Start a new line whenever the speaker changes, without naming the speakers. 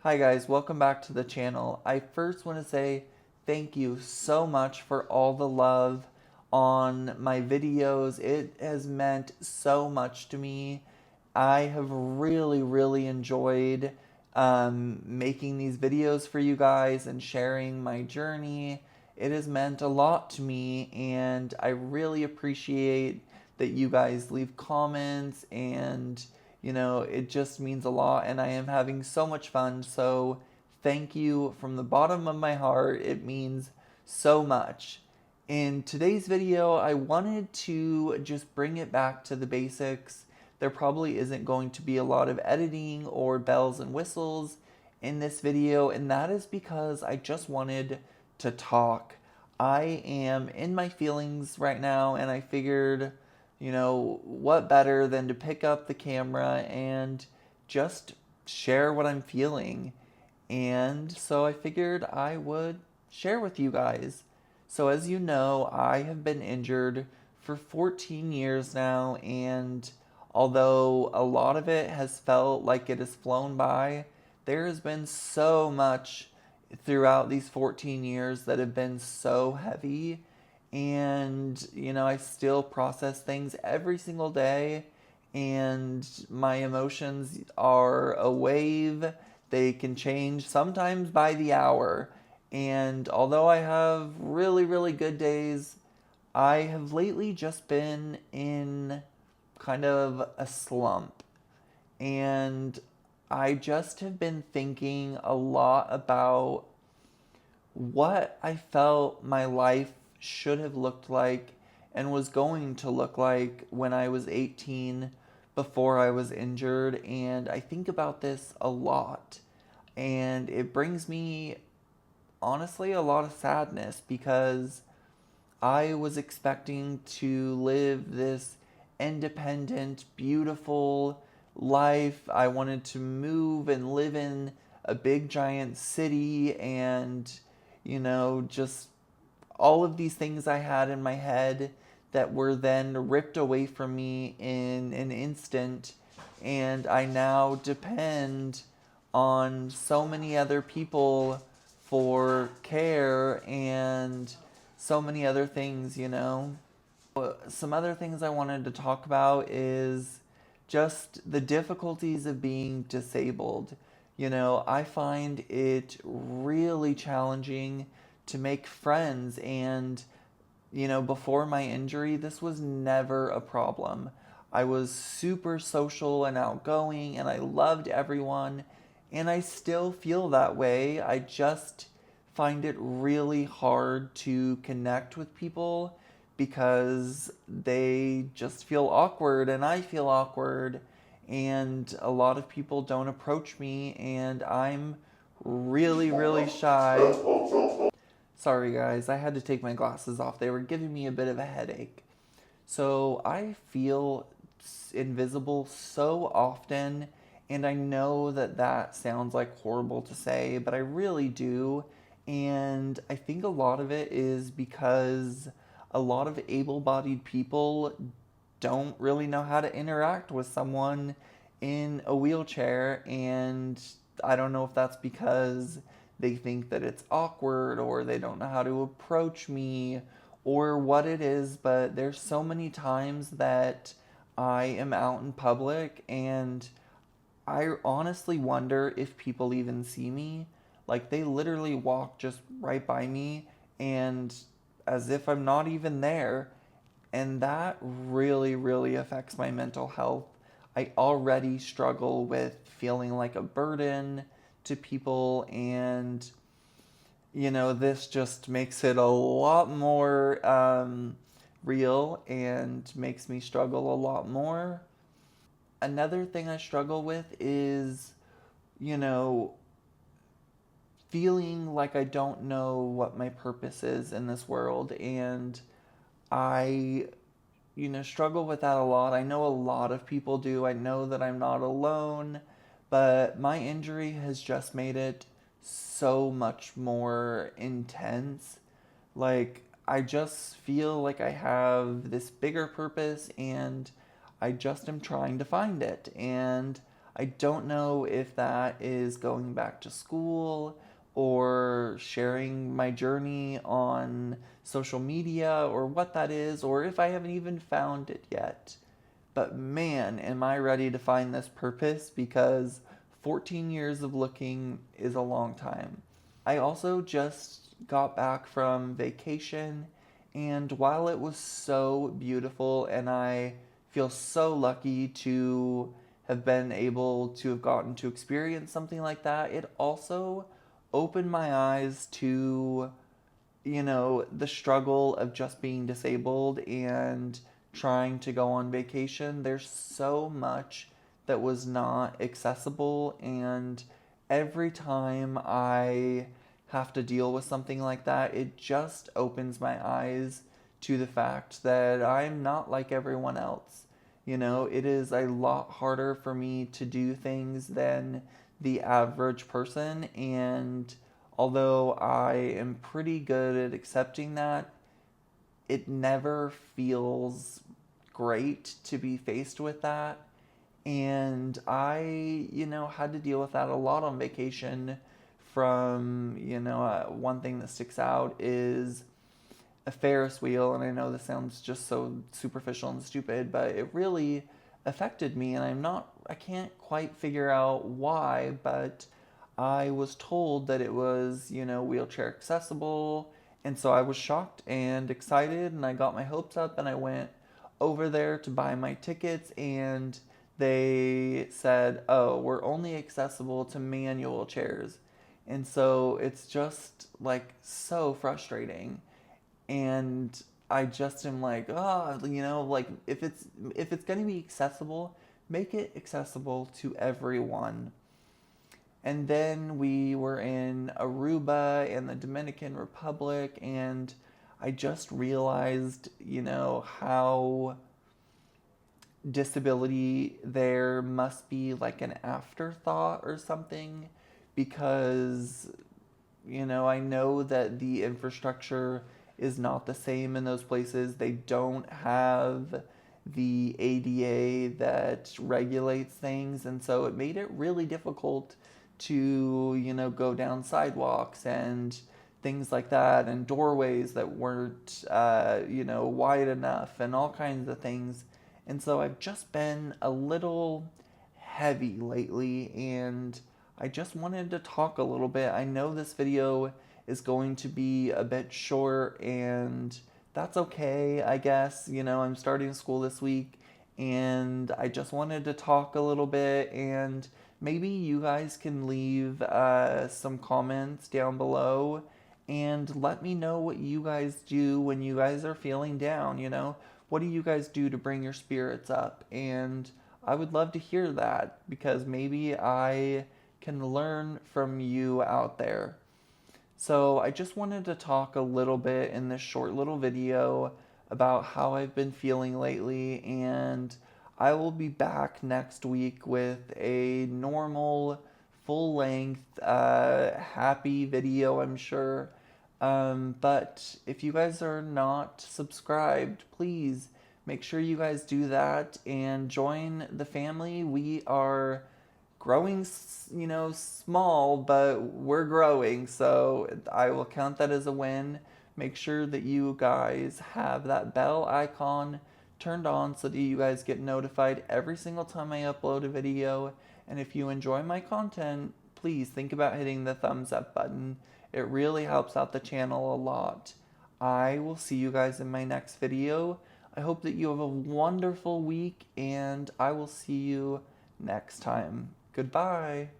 Hi guys, welcome back to the channel. I first want to say thank you so much for all the love on my videos. It has meant so much to me. I have really enjoyed making these videos for you guys and sharing my journey. It has meant a lot to me, and I really appreciate that you guys leave comments, and it just means a lot, and I am having so much fun. So thank you from the bottom of my heart. It means so much. In today's video, I wanted to just bring it back to the basics. There probably isn't going to be a lot of editing or bells and whistles in this video, and that is because I just wanted to talk. I am in my feelings right now, and I figured, what better than to pick up the camera and just share what I'm feeling. And so I figured I would share with you guys. So, as you know, I have been injured for 14 years now, and although a lot of it has felt like it has flown by, there has been so much throughout these 14 years that have been so heavy. And, I still process things every single day, and my emotions are a wave. They can change sometimes by the hour. And although I have really good days, I have lately just been in kind of a slump. And I just have been thinking a lot about what I felt my life should have looked like and was going to look like when I was 18 before I was injured. And I think about this a lot. And it brings me, honestly, a lot of sadness because I was expecting to live this independent, beautiful life. I wanted to move and live in a big giant city, and, just all of these things I had in my head that were then ripped away from me in an instant. And I now depend on so many other people for care and so many other things. Some other things I wanted to talk about is just the difficulties of being disabled. I find it really challenging to make friends, and before my injury, this was never a problem. I was super social and outgoing, and I loved everyone, and I still feel that way. I just find it really hard to connect with people because they just feel awkward, and I feel awkward, and a lot of people don't approach me, and I'm really shy. Sorry, guys, I had to take my glasses off. They were giving me a bit of a headache. So I feel invisible so often, and I know that that sounds like horrible to say, but I really do. And I think a lot of it is because a lot of able bodied people don't really know how to interact with someone in a wheelchair. And I don't know if that's because they think that it's awkward or they don't know how to approach me or what it is, but there's so many times that I am out in public and I honestly wonder if people even see me. Like, they literally walk just right by me and as if I'm not even there. And that really affects my mental health. I already struggle with feeling like a burden to people, and this just makes it a lot more real and makes me struggle a lot more. Another thing I struggle with is, you know, feeling like I don't know what my purpose is in this world. And I, struggle with that a lot. I know a lot of people do. I know that I'm not alone, but my injury has just made it so much more intense. Like, I just feel like I have this bigger purpose, and I just am trying to find it. And I don't know if that is going back to school or sharing my journey on social media or what that is, or if I haven't even found it yet. But man, am I ready to find this purpose, because 14 years of looking is a long time. I also just got back from vacation, and while it was so beautiful and I feel so lucky to have been able to have gotten to experience something like that, it also opened my eyes to, the struggle of just being disabled and trying to go on vacation. There's so much that was not accessible, and every time I have to deal with something like that, it just opens my eyes to the fact that I'm not like everyone else. It is a lot harder for me to do things than the average person, and although I am pretty good at accepting that, it never feels great to be faced with that. And I, had to deal with that a lot on vacation. From, one thing that sticks out is a Ferris wheel. And I know this sounds just so superficial and stupid, but it really affected me. And I can't quite figure out why, but I was told that it was, wheelchair accessible. And so I was shocked and excited, and I got my hopes up, and I went over there to buy my tickets, and they said, "Oh, we're only accessible to manual chairs." And so it's just like so frustrating. And I just am like, oh, like if it's going to be accessible, make it accessible to everyone. And then we were in Aruba and the Dominican Republic, and I just realized, how disability there must be like an afterthought or something, because, I know that the infrastructure is not the same in those places. They don't have the ADA that regulates things, and so it made it really difficult to, go down sidewalks and things like that, and doorways that weren't, wide enough, and all kinds of things. And so I've just been a little heavy lately, and I just wanted to talk a little bit. I know this video is going to be a bit short, and that's okay, I guess. I'm starting school this week, and I just wanted to talk a little bit, and maybe you guys can leave some comments down below and let me know what you guys do when you guys are feeling down. What do you guys do to bring your spirits up? And I would love to hear that, because maybe I can learn from you out there. So I just wanted to talk a little bit in this short little video about how I've been feeling lately, and I will be back next week with a normal, full-length, happy video, I'm sure. But if you guys are not subscribed, please make sure you guys do that and join the family. We are growing, small, but we're growing, so I will count that as a win. Make sure that you guys have that bell icon turned on so that you guys get notified every single time I upload a video. And if you enjoy my content, please think about hitting the thumbs up button. It really helps out the channel a lot. I will see you guys in my next video. I hope that you have a wonderful week, and I will see you next time. Goodbye.